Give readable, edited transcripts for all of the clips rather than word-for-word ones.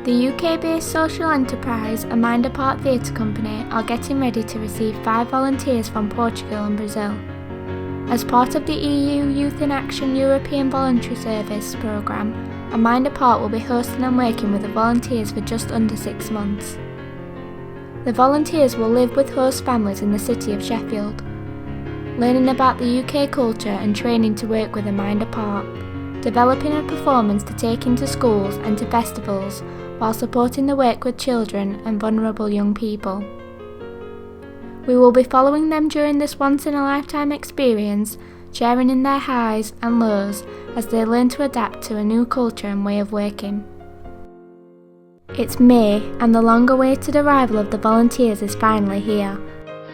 The UK-based social enterprise Amanda Park Theatre Company are getting ready to receive 5 volunteers from Portugal and Brazil. As part of the EU Youth in Action European Voluntary Service programme, Amanda Park will be hosting and working with the volunteers for just under 6 months. The volunteers will live with host families in the city of Sheffield, learning about the UK culture and training to work with Amanda Park, developing a performance to take into schools and to festivals while supporting the work with children and vulnerable young people. We will be following them during this once-in-a-lifetime experience, sharing in their highs and lows as they learn to adapt to a new culture and way of working. It's May, and the long-awaited arrival of the volunteers is finally here.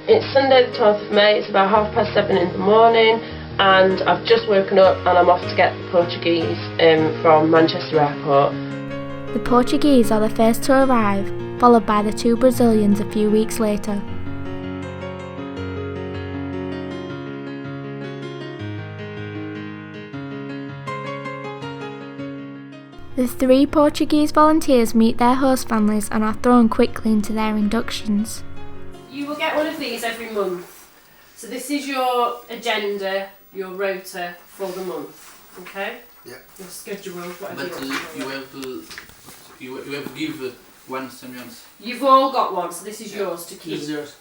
It's Sunday the 12th of May, it's about 7:30 in the morning, and I've just woken up and I'm off to get the Portuguese from Manchester Airport. The Portuguese are the first to arrive, followed by the 2 Brazilians a few weeks later. The 3 Portuguese volunteers meet their host families and are thrown quickly into their inductions. You will get one of these every month. So this is your agenda, your rota for the month, okay? Yeah. Your schedule, whatever But you want to you have to give one semblance. You've all got one, so this is yours to keep. This is yours.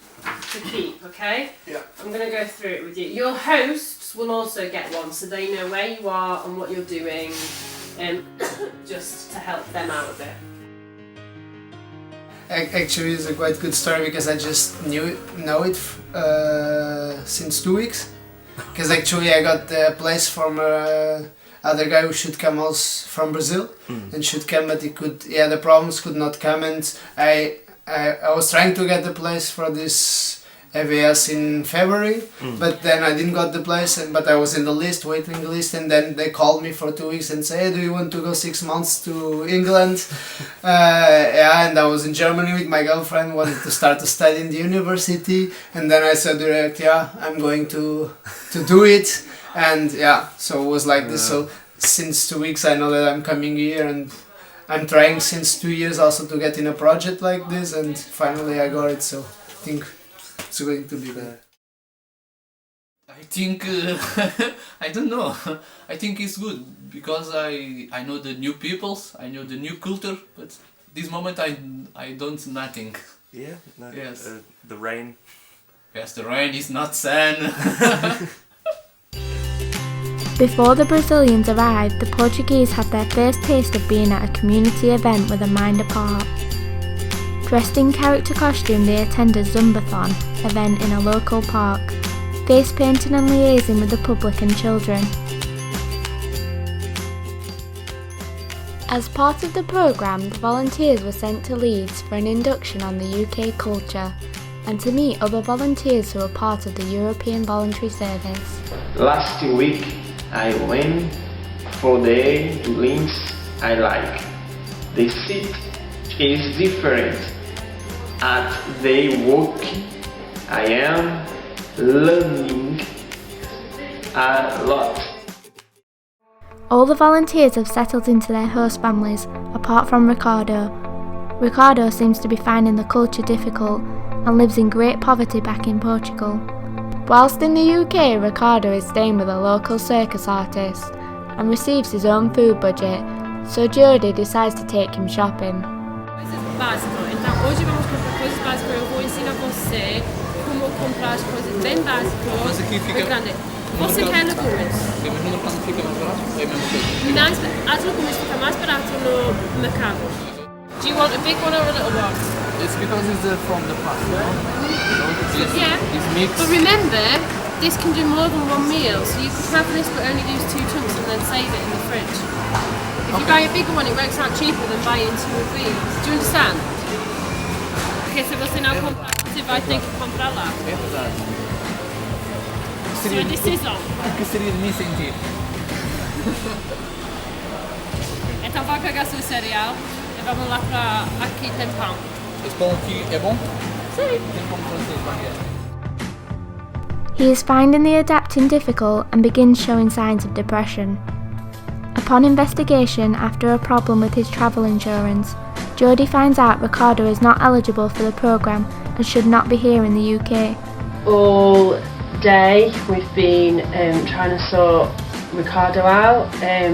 To keep, okay? Yeah. I'm going to go through it with you. Your hosts will also get one, so they know where you are and what you're doing, just to help them out a bit. Actually, it's a quite good story because I just know it since 2 weeks. Because actually I got the place from other guy who should come also from Brazil and should come, but he had the problems, could not come, and I was trying to get the place for this EVS in February, but then I didn't got the place, but I was in the list, waiting list, and then they called me for 2 weeks and said, hey, do you want to go 6 months to England? And I was in Germany with my girlfriend, wanted to start to study in the university, and then I said direct, yeah, I'm going to do it, and yeah, so it was like this. So since 2 weeks I know that I'm coming here, and I'm trying since 2 years also to get in a project like this, and finally I got it, so I think it's going to be there. I think I don't know. I think it's good because I know the new peoples, I know the new culture, but this moment I don't nothing. Yeah. No, yes. The rain. Yes, the rain is not sun. Before the Brazilians arrived, the Portuguese had their first taste of being at a community event with Amanda Park. Dressed in character costume, they attend a Zumbathon event in a local park, face painting and liaising with the public and children. As part of the programme, the volunteers were sent to Leeds for an induction on the UK culture and to meet other volunteers who are part of the European Voluntary Service. Last week I went for the links I like. The seat is different. At the work I am learning a lot. All the volunteers have settled into their host families, apart from Ricardo. Ricardo seems to be finding the culture difficult and lives in great poverty back in Portugal. Whilst in the UK, Ricardo is staying with a local circus artist and receives his own food budget, so Jodie decides to take him shopping. Coisas básicas. Então hoje vamos comprar coisas básicas. Eu vou ensinar você como comprar as coisas bem básicas. Mas aqui fica grande. Você quer legumes? Mas no mercado fica mais barato? É a mesma coisa? As legumes ficam mais barato no mercado. Do you want a big one or a little one? It's because it's from the past, Yeah. It's mixed. But remember, this can do more than one meal, so you could have this but only use 2 chunks and then save it in the fridge. If you buy a bigger one, it works out cheaper than buying 2 of these. Do you understand? Okay, so você não comprar, você vai ter que comprar lá. É verdade. Sua decisão. O que seria de me sentir? Então vai pegar seu cereal e vamos lá para aqui tem pão. Esse pão aqui é bom? Sim. Tem pão francês, baguete. He is finding the adapting difficult and begins showing signs of depression. Upon investigation after a problem with his travel insurance, Jodie finds out Ricardo is not eligible for the programme and should not be here in the UK. All day we've been trying to sort Ricardo out. I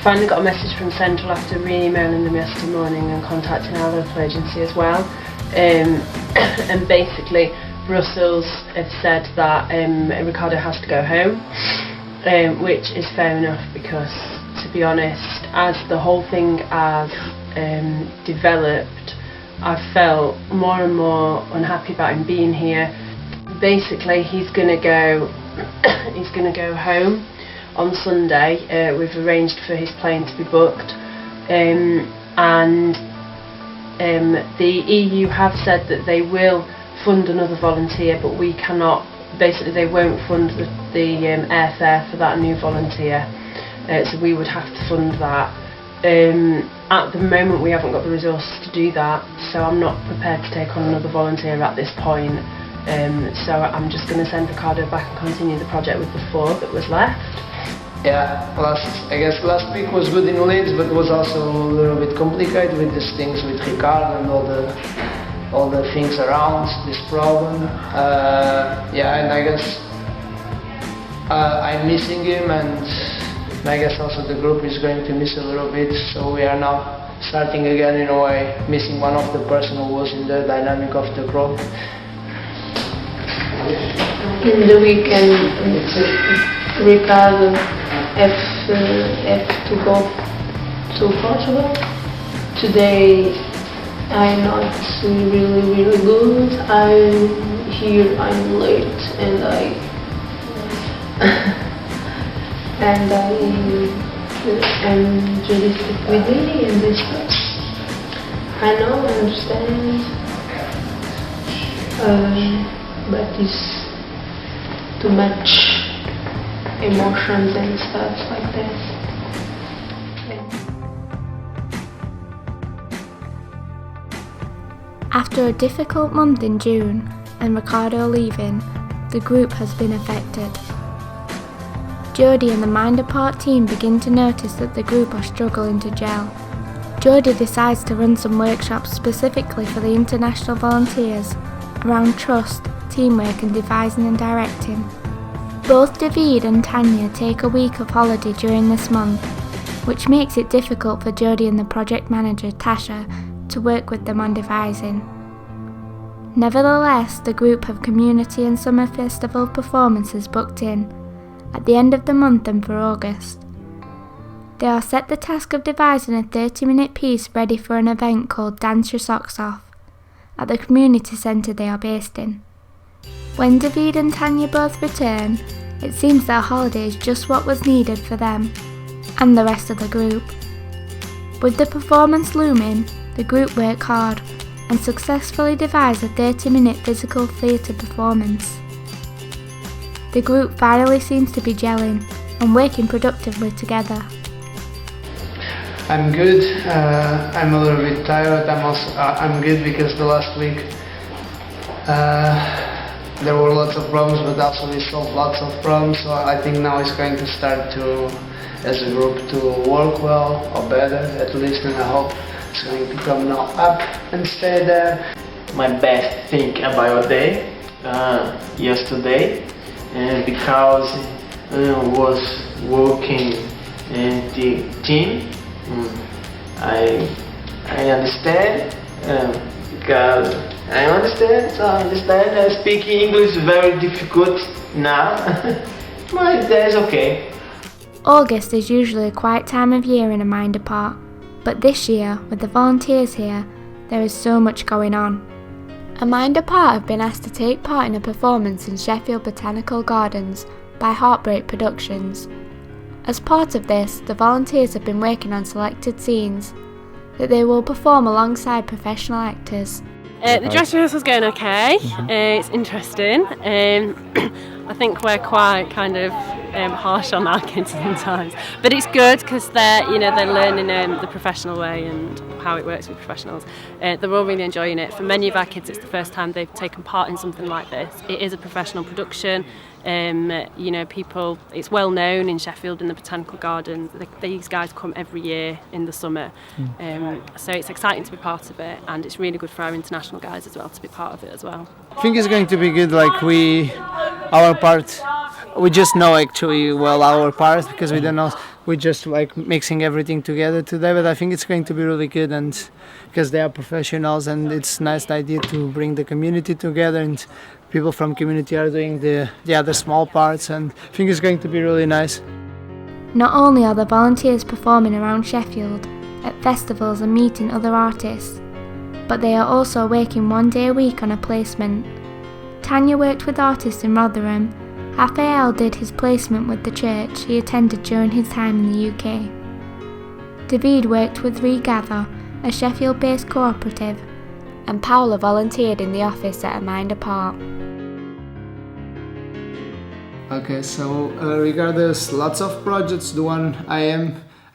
finally got a message from Central after re-emailing them yesterday morning and contacting our local agency as well. And basically Brussels have said that Ricardo has to go home, which is fair enough because, to be honest, as the whole thing has developed, I've felt more and more unhappy about him being here. Basically, he's gonna go home on Sunday. We've arranged for his plane to be booked, and the EU have said that they will fund another volunteer, but we cannot. Basically, they won't fund the airfare for that new volunteer, so we would have to fund that. At the moment, we haven't got the resources to do that, so I'm not prepared to take on another volunteer at this point. So I'm just going to send Ricardo back and continue the project with the 4 that was left. Yeah, I guess last week was good in Leeds, but it was also a little bit complicated with these things with Ricardo and all the things around this problem. Yeah, and I guess I'm missing him, and I guess also the group is going to miss a little bit. So we are now starting again in a way, missing one of the person who was in the dynamic of the group. In the weekend, Ricardo have to go to Portugal. Today I'm not really good. I'm late and I'm just with me and this stuff. I know, I understand, but it's too much emotions and stuff like that. After a difficult month in June and Ricardo leaving, the group has been affected. Jodie and the Mind Apart team begin to notice that the group are struggling to gel. Jodie decides to run some workshops specifically for the international volunteers around trust, teamwork and devising and directing. Both David and Tanya take a week of holiday during this month, which makes it difficult for Jodie and the project manager Tasha to work with them on devising. Nevertheless, the group have community and summer festival performances booked in at the end of the month and for August. They are set the task of devising a 30-minute piece ready for an event called Dance Your Socks Off at the community centre they are based in. When David and Tanya both return, it seems their holiday is just what was needed for them and the rest of the group. With the performance looming, the group work hard and successfully devise a 30-minute physical theatre performance. The group finally seems to be gelling and working productively together. I'm good. I'm a little bit tired. I'm good because the last week there were lots of problems, but also we solved lots of problems. So I think now it's going to start to, as a group, to work well or better at least, and I hope it's going to come now up and stay there. My best thing about day yesterday, because was working in the team. I understand because I understand. Speaking English is very difficult now, but that's okay. August is usually a quiet time of year in A Mind Apart, but this year, with the volunteers here, there is so much going on. A Mind Apart have been asked to take part in a performance in Sheffield Botanical Gardens by Heartbreak Productions. As part of this, the volunteers have been working on selected scenes that they will perform alongside professional actors. The dress rehearsal's going okay. It's interesting. I think we're quite kind of harsh on our kids sometimes, but it's good because they're learning the professional way and how it works with professionals. They're all really enjoying it. For many of our kids, it's the first time they've taken part in something like this. It is a professional production. You know, people, it's well known in Sheffield in the Botanical Garden. These guys come every year in the summer. So it's exciting to be part of it, and it's really good for our international guys as well to be part of it as well. I think it's going to be good. Like our part, we just know actually well our part because we don't know. We're just like mixing everything together today. But I think it's going to be really good, and because they are professionals, and it's a nice idea to bring the community together, and people from community are doing the other small parts, and I think it's going to be really nice. Not only are the volunteers performing around Sheffield, at festivals and meeting other artists, but they are also working 1 day a week on a placement. Tanya worked with artists in Rotherham. Raphael did his placement with the church he attended during his time in the UK. David worked with Regather, a Sheffield-based cooperative, and Paula volunteered in the office at A Mind Apart. Okay, so regardless, lots of projects. The one I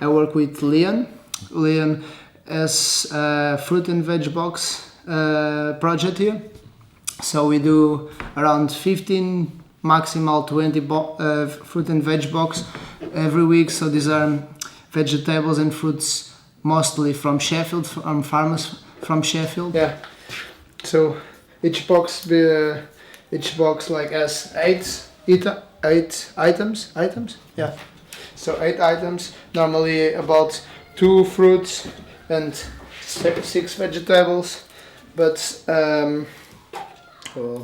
work with Leon. Leon has a fruit and veg box project here. So we do around 15, maximal 20 fruit and veg box every week. So these are vegetables and fruits mostly from Sheffield, from farmers from Sheffield. Yeah. So each box like has eight items. Yeah. So 8 items. Normally about 2 fruits and 6 vegetables, but I'll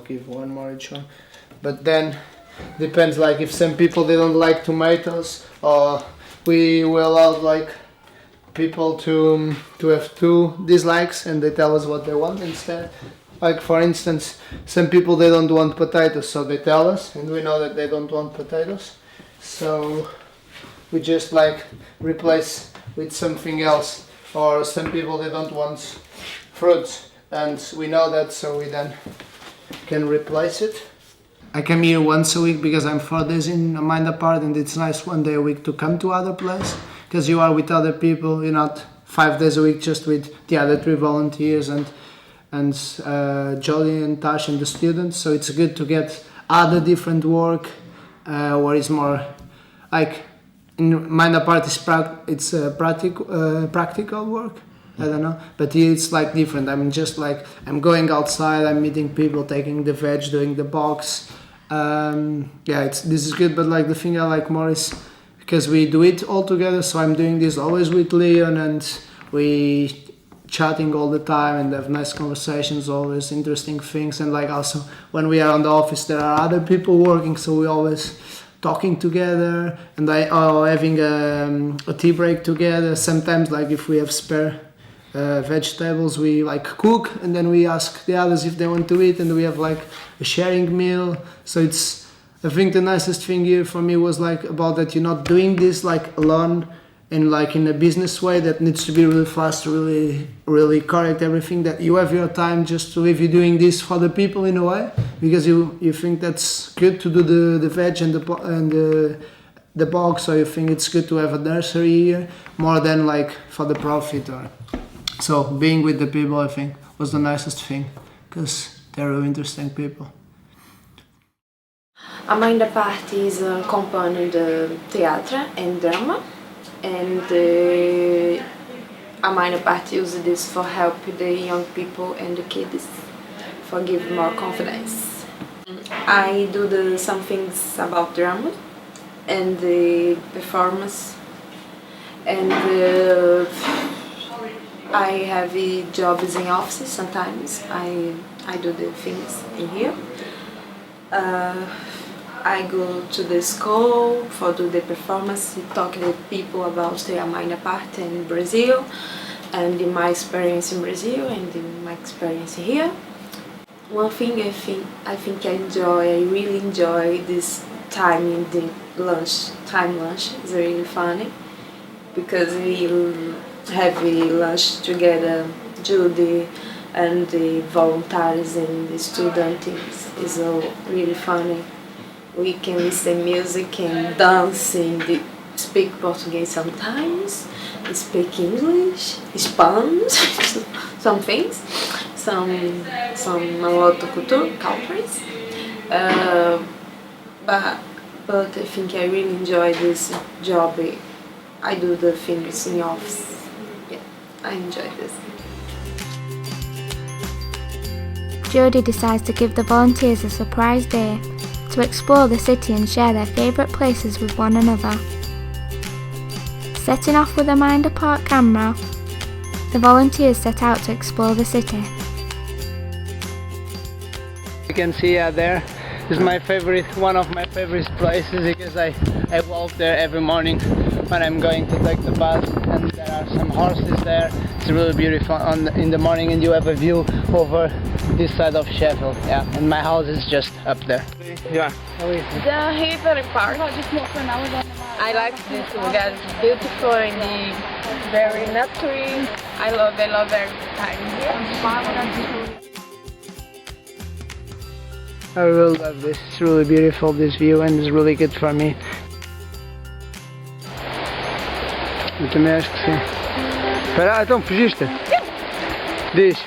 give 1 more each one. But then depends, like if some people they don't like tomatoes, or we will allow like people to have 2 dislikes and they tell us what they want instead. Like for instance, some people they don't want potatoes, so they tell us, and we know that they don't want potatoes, so we just like replace with something else. Or some people they don't want fruits, and we know that, so we then can replace it. I come here once a week because I'm 4 days in A Mind Apart, and it's nice 1 day a week to come to other place because you are with other people. You're not 5 days a week just with the other 3 volunteers and Jolly and Tash and the students. So it's good to get other different work where it's more like in Mind Apart it's practical work. I don't know, but here it's like different. I'm just like I'm going outside, I'm meeting people, taking the veg, doing the box. This is good, but like the thing I like more is because we do it all together. So I'm doing this always with Leon, and we chatting all the time and have nice conversations, always interesting things. And like also when we are on the office, there are other people working, so we always talking together and having a tea break together. Sometimes like if we have spare vegetables, we like cook and then we ask the others if they want to eat, and we have like a sharing meal. So it's, I think the nicest thing here for me was like about that you're not doing this like alone and like in a business way that needs to be really fast, really correct everything, that you have your time just to live. You're doing this for the people in a way because you think that's good to do the veg and the box, so you think it's good to have a nursery here more than like for the profit. Or so being with the people, I think, was the nicest thing because they're really interesting people. A Mind Apart is a company de theatre and drama, and A Mind Apart uses this for help the young people and the kids for give more confidence. I do some things about drama and the performance, and I have jobs in offices sometimes. I do the things in here. I go to the school for do the performance, talk to people about A Mind Apart in Brazil, and my experience in Brazil and my experience here. One thing I really enjoy this time in the lunch. It's really funny because we have lunch together. Judy and the volunteers and the students is really funny. We can listen music and dance and speak Portuguese sometimes, speak English, Spanish, some things, a lot of cultures. but I think I really enjoy this job. I do the things in the office. Yeah, I enjoy this. Jodie decides to give the volunteers a surprise day to explore the city and share their favourite places with one another. Setting off with a Mind Apart camera, the volunteers set out to explore the city. You can see there, this is my favorite, one of my favorite places, because I walk there every morning when I'm going to take the bus, and there are some horses there. It's really beautiful in the morning, and you have a view over this side of Sheffield. Yeah, and my house is just up there. Yeah. The River Park. I like this lugar. It's beautiful and very natural. I love every time here. I really love this. It's really beautiful, this view, and it's really good for me. Eu também acho que sim. Espera, então fugiste? Diz.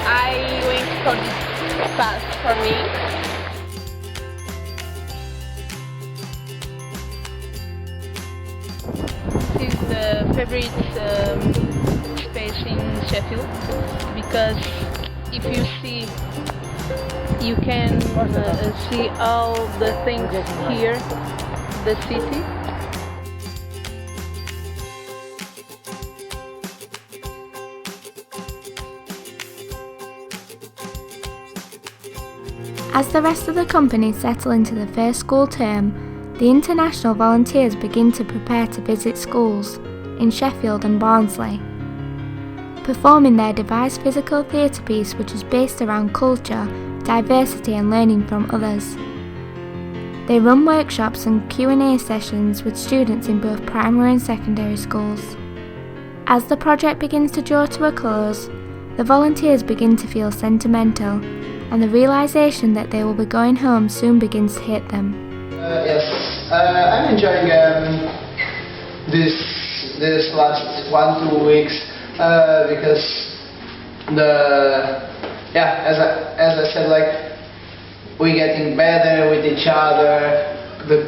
I went for this path for me. This is the favorite space in Sheffield, because if you see, you can see all the things here, the city. As the rest of the company settle into the first school term, the international volunteers begin to prepare to visit schools in Sheffield and Barnsley, performing their devised physical theatre piece, which is based around culture, diversity and learning from others. They run workshops and Q&A sessions with students in both primary and secondary schools. As the project begins to draw to a close, the volunteers begin to feel sentimental, and the realisation that they will be going home soon begins to hit them. Yes, I'm enjoying this last 1-2 weeks because as I said, like, we're getting better with each other. The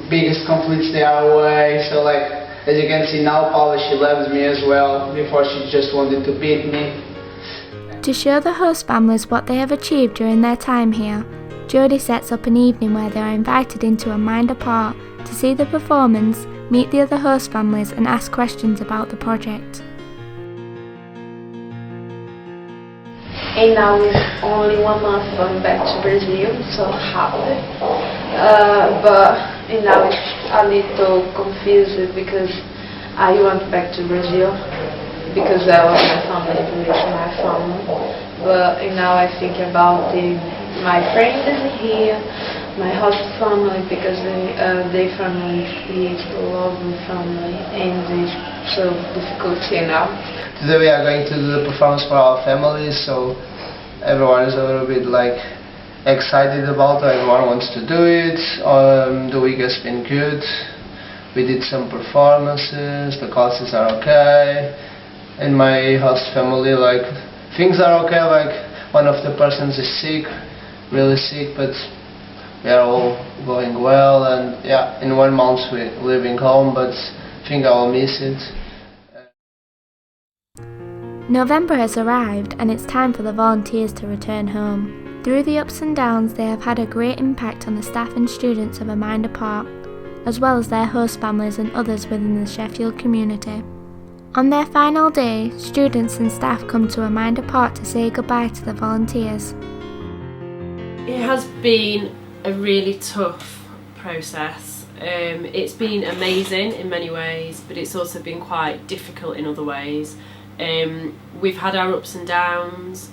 biggest conflicts they are away. So, like, as you can see now, Paula, she loves me as well. Before, she just wanted to beat me. To show the host families what they have achieved during their time here, Jodie sets up an evening where they are invited into a Mind Apart to see the performance, meet the other host families and ask questions about the project. And now it's only 1 month going back to Brazil, so happy. But now it's a little confused because I went back to Brazil because I was my family, my family. But now I think about my friends here, my host family, because their family is a lovely family, and it's so difficult now. Today we are going to do the performance for our families, so everyone is a little bit like excited about it. Everyone wants to do it. The week has been good. We did some performances, the classes are okay. In my host family, like, things are okay, like one of the persons is sick, really sick, but we are all going well, and yeah, in 1 month we're leaving home, but I think I will miss it. November has arrived and it's time for the volunteers to return home. Through the ups and downs, they have had a great impact on the staff and students of A Mind Apart, as well as their host families and others within the Sheffield community. On their final day, students and staff come to A Mind Apart to say goodbye to the volunteers. It has been a really tough process. It's been amazing in many ways, but it's also been quite difficult in other ways. We've had our ups and downs,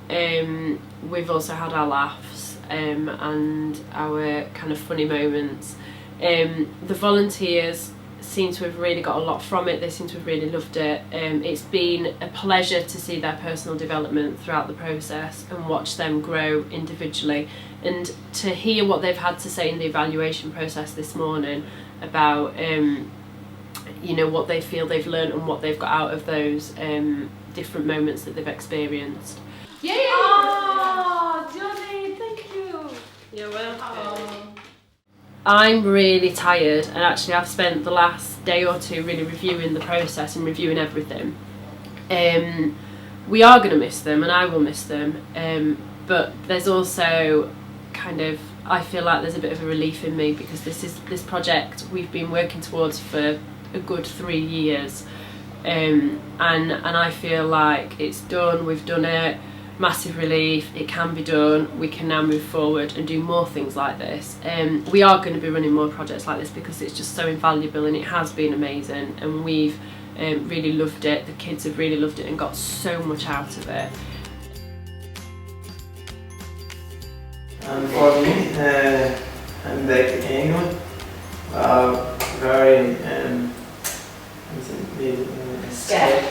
we've also had our laughs and our kind of funny moments. The volunteers seem to have really got a lot from it. They seem to have really loved it. It's been a pleasure to see their personal development throughout the process and watch them grow individually, and to hear what they've had to say in the evaluation process this morning about you know, what they feel they've learned and what they've got out of those different moments that they've experienced. Yeah! Oh, Jodie, thank you! You're welcome. I'm really tired, and actually I've spent the last day or two really reviewing the process and reviewing everything. We are going to miss them, and I will miss them, but there's also kind of, I feel like there's a bit of a relief in me, because this project we've been working towards for a good 3 years, and I feel like it's done, we've done it. Massive relief, it can be done, we can now move forward and do more things like this. We are going to be running more projects like this because it's just so invaluable, and it has been amazing, and we've really loved it, the kids have really loved it and got so much out of it. And for me, I'm back in England, very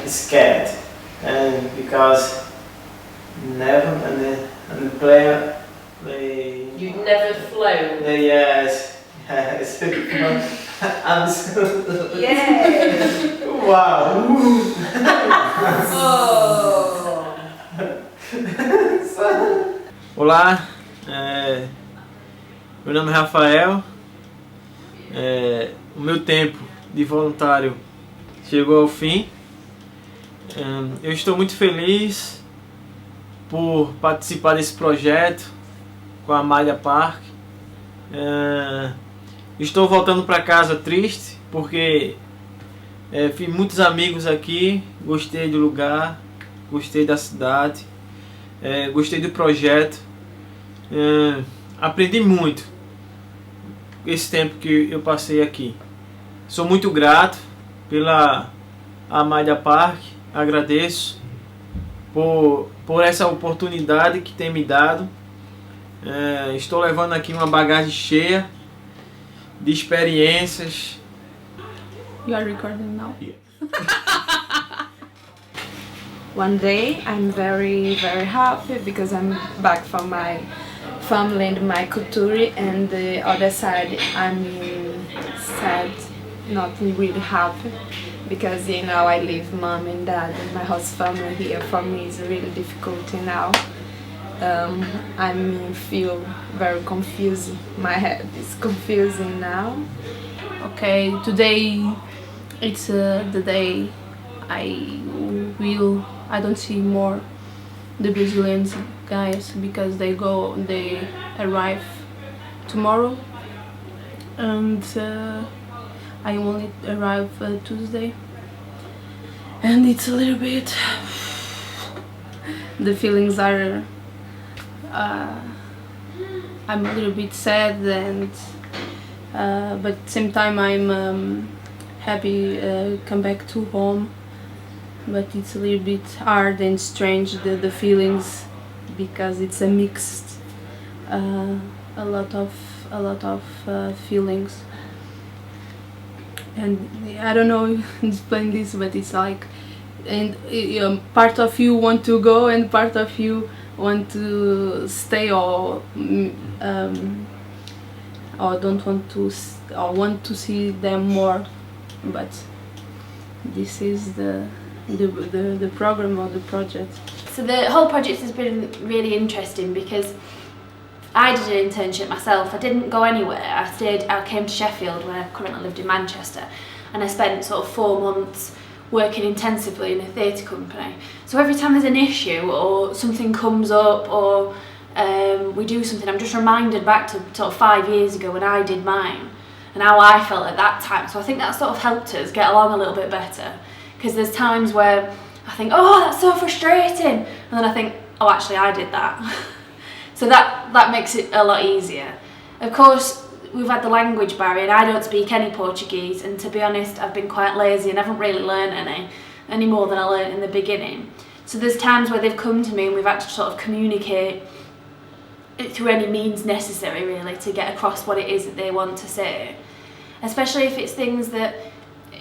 scared, and because never and the player they. You've never flown? Yes. Absolutely. Yeah. Wow. Oh. Olá, meu nome é Rafael. O meu tempo de voluntário chegou ao fim. Eu estou muito feliz por participar desse projeto com a Malha Park. Estou voltando para casa triste porque fiz muitos amigos aqui, gostei do lugar, gostei da cidade, gostei do projeto, aprendi muito esse tempo que eu passei aqui. Sou muito grato pela Malha Park, agradeço por essa oportunidade que tem me dado. Estou levando aqui uma bagagem cheia de experiências. You are recording now? Yeah. One day I'm very happy because I'm back from my family and my culture, and the other side I'm sad, not really happy, because you know I leave mom and dad and my host family here. For me it's really difficult now. I feel very confused. My head is confusing now. Okay, today it's the day I don't see more the Brazilian guys, because they arrive tomorrow, and I only arrive Tuesday, and it's a little bit, the feelings are I'm a little bit sad, and but at the same time I'm happy come back to home, but it's a little bit hard and strange, the feelings, because it's a mixed a lot of feelings, and I don't know how to explain this, but it's like, and part of you want to go and part of you want to stay, or don't want to, or want to see them more. But this is the program or the project. So the whole project has been really interesting, because I did an internship myself. I didn't go anywhere. I came to Sheffield when I currently lived in Manchester, and I spent sort of 4 months working intensively in a theatre company. So every time there's an issue or something comes up, or we do something, I'm just reminded back to sort of 5 years ago when I did mine and how I felt at that time. So I think that sort of helped us get along a little bit better, because there's times where I think, oh, that's so frustrating, and then I think, oh, actually I did that. So that makes it a lot easier. Of course, we've had the language barrier, and I don't speak any Portuguese, and to be honest, I've been quite lazy and haven't really learned any more than I learned in the beginning. So there's times where they've come to me and we've had to sort of communicate it through any means necessary, really, to get across what it is that they want to say. Especially if it's things that,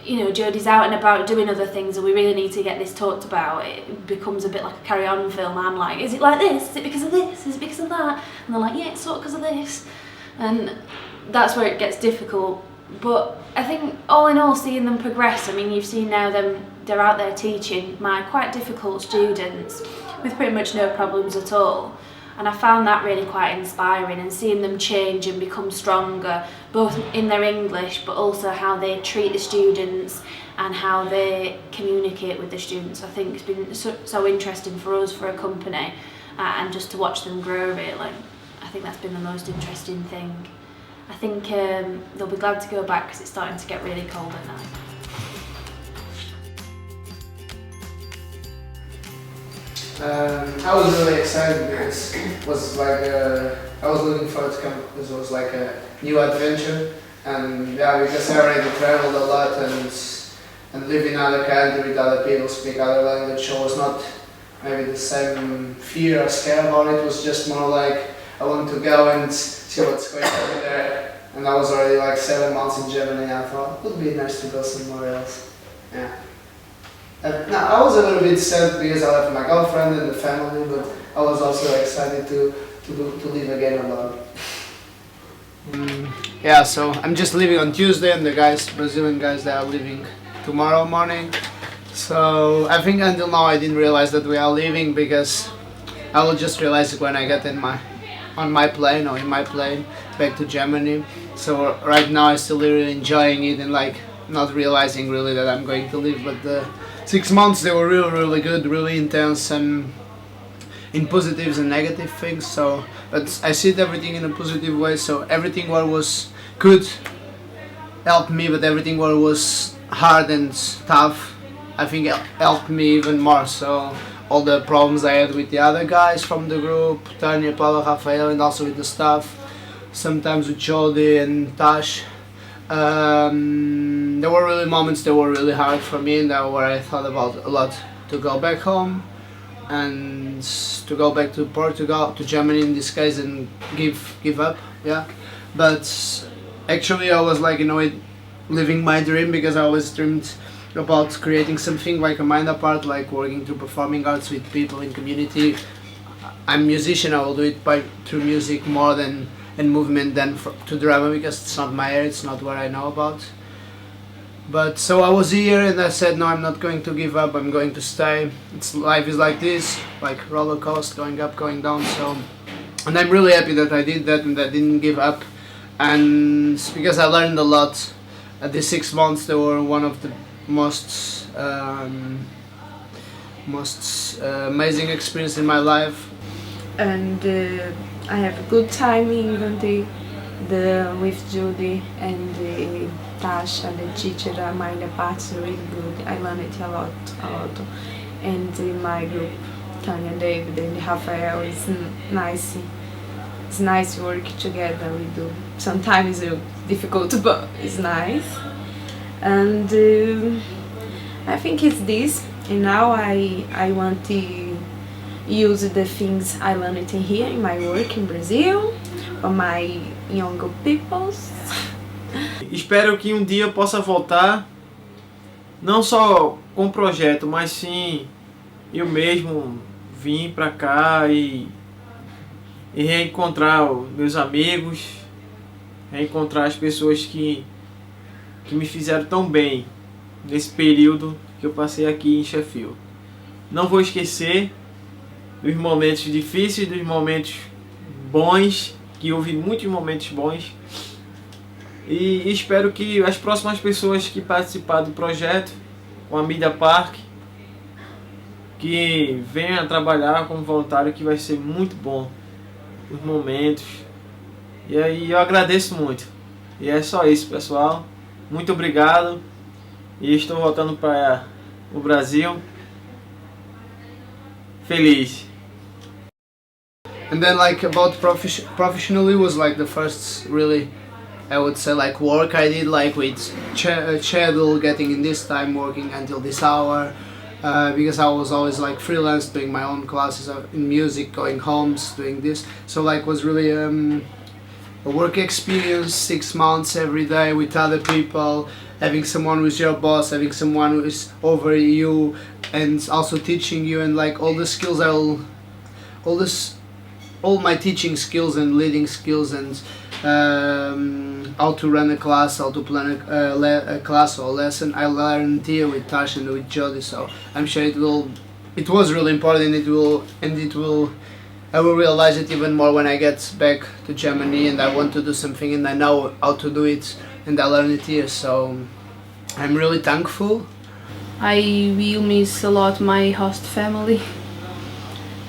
you know, Jodie's out and about doing other things and we really need to get this talked about. It becomes a bit like a carry-on film. I'm like, is it like this? Is it because of this? Is it because of that? And they're like, yeah, it's sort of because of this. And that's where it gets difficult. But I think all in all, seeing them progress, I mean, you've seen now they're out there teaching my quite difficult students with pretty much no problems at all. and I found that really quite inspiring, and seeing them change and become stronger both in their English but also how they treat the students and how they communicate with the students. I think it's been so interesting for us, for a company, and just to watch them grow really. I think that's been the most interesting thing. I think they'll be glad to go back because it's starting to get really cold at night. I was really excited because it was like I was looking forward to come because it was like a new adventure, and yeah, because I already traveled a lot and live in other country with other people, speak other language, so it was not maybe the same fear or scare about it. It was just more like I want to go and see what's going on there. And I was already like 7 months in Germany, and I thought it would be nice to go somewhere else. Yeah. No, I was a little bit sad because I left my girlfriend and the family, but I was also excited to live again alone. Yeah, so I'm just leaving on Tuesday, and the Brazilian guys, they are leaving tomorrow morning. So I think until now I didn't realize that we are leaving, because I will just realize it when I get on my plane back to Germany. So right now I'm still really enjoying it and like not realizing really that I'm going to leave, but the 6 months, they were really good, really intense, and in positives and negative things. So, but I see everything in a positive way. So everything what was good helped me, but everything what was hard and tough, I think helped me even more. So all the problems I had with the other guys from the group, Tanya, Paulo, Rafael, and also with the staff, sometimes with Jody and Tash. There were really moments that were really hard for me, and where I thought about a lot to go back home and to go back to Portugal, to Germany in this case, and give up. Yeah, but actually I was like, in a way, living my dream, because I always dreamed about creating something like a Mind Apart, like working through performing arts with people in community. I'm a musician, I will do it through music more than in movement than to drama, because it's not my area, it's not what I know about. But so I was here and I said, no, I'm not going to give up, I'm going to stay. Life is like this, like roller coaster, going up, going down. So, and I'm really happy that I did that and I didn't give up, and because I learned a lot. These 6 months, they were one of the most amazing experience in my life. And I have a good time in Inventory with Judy and Tasha, the teacher at Mind Apart is really good. I learned it a lot. And my group, Tanya, David, and Rafael, is nice. It's nice to work together. We do. Sometimes it's difficult, but it's nice. And I think it's this. And now I want to use the things I learned here in my work in Brazil for my younger peoples. Espero que um dia eu possa voltar, não só com o projeto, mas sim eu mesmo vim pra cá e reencontrar os meus amigos, reencontrar as pessoas que me fizeram tão bem nesse período que eu passei aqui em Sheffield. Não vou esquecer dos momentos difíceis, dos momentos bons, que houve muitos momentos bons, e espero que as próximas pessoas que participar do projeto com a Media Park, que venham a trabalhar como voluntário, que vai ser muito bom os momentos. E aí eu agradeço muito. E é só isso, pessoal. Muito obrigado. E estou voltando para o Brasil feliz. And then like about professionally was like the first really, I would say, like work I did, like with schedule, getting in this time, working until this hour, because I was always like freelance, doing my own classes in music, going homes, doing this. So like was really a work experience, 6 months every day with other people, having someone who's your boss, having someone who is over you, and also teaching you, and like all the skills all my teaching skills and leading skills, and how to run a class, how to plan a class or a lesson, I learned here with Tash and with Jody. So I'm sure it was really important, and it will I will realize it even more when I get back to Germany and I want to do something and I know how to do it and I learn it here. So I'm really thankful. I will miss a lot my host family,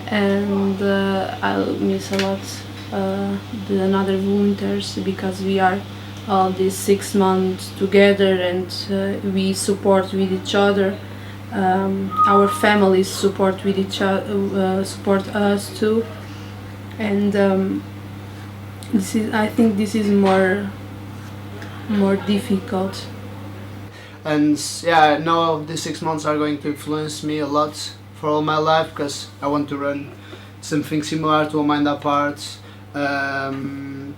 and I'll miss a lot the another volunteers, because we are all these 6 months together and we support with each other. Our families support with each other, support us too, and I think this is more difficult. And yeah, now these 6 months are going to influence me a lot for all my life, because I want to run something similar to A Mind Apart.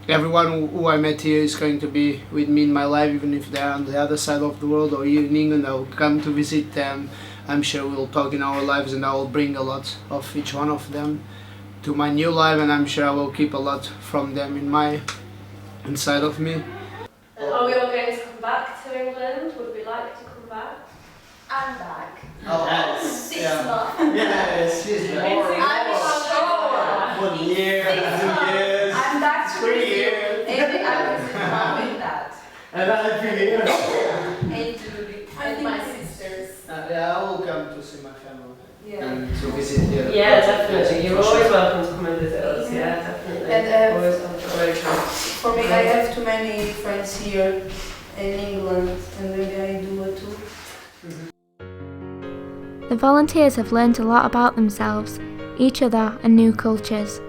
Everyone who I met here is going to be with me in my life, even if they're on the other side of the world or here in England. I will come to visit them. I'm sure we'll talk in our lives and I will bring a lot of each one of them to my new life, and I'm sure I will keep a lot from them inside of me. Are we all going to come back to England? Would we like to come back? I'm back. Oh, Yes. yeah. Yes, she's back. I'm sure. 1 year, 2 years, I'm back to 3 Brazil. years. Maybe I was mom with that. And I'm here. And Julie. And my sisters. Yeah, I will come to see my family Yeah. and to visit here. Yeah, definitely. You're always welcome to come and visit us. Yeah, definitely. And, always welcome. For me, I have too many friends here in England, and maybe I do it too. The volunteers have learned a lot about themselves, each other and new cultures.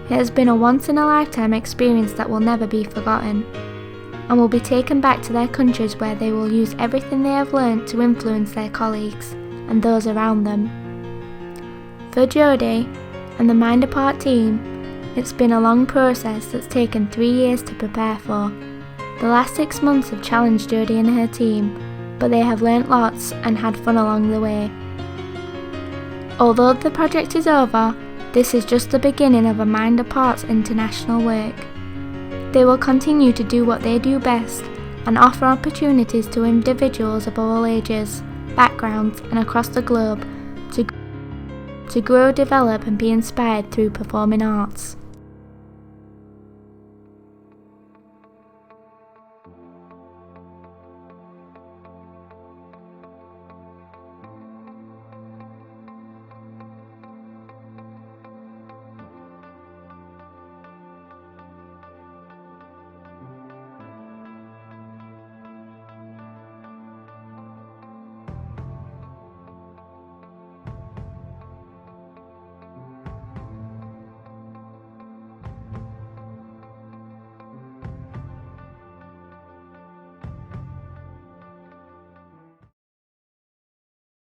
It has been a once-in-a-lifetime experience that will never be forgotten, and will be taken back to their countries where they will use everything they have learned to influence their colleagues and those around them. For Jodie and the Mind Apart team, it's been a long process that's taken 3 years to prepare for. The last 6 months have challenged Jodie and her team, but they have learnt lots and had fun along the way. Although the project is over, this is just the beginning of A Mind Apart's international work. They will continue to do what they do best and offer opportunities to individuals of all ages, backgrounds and across the globe to grow, develop and be inspired through performing arts.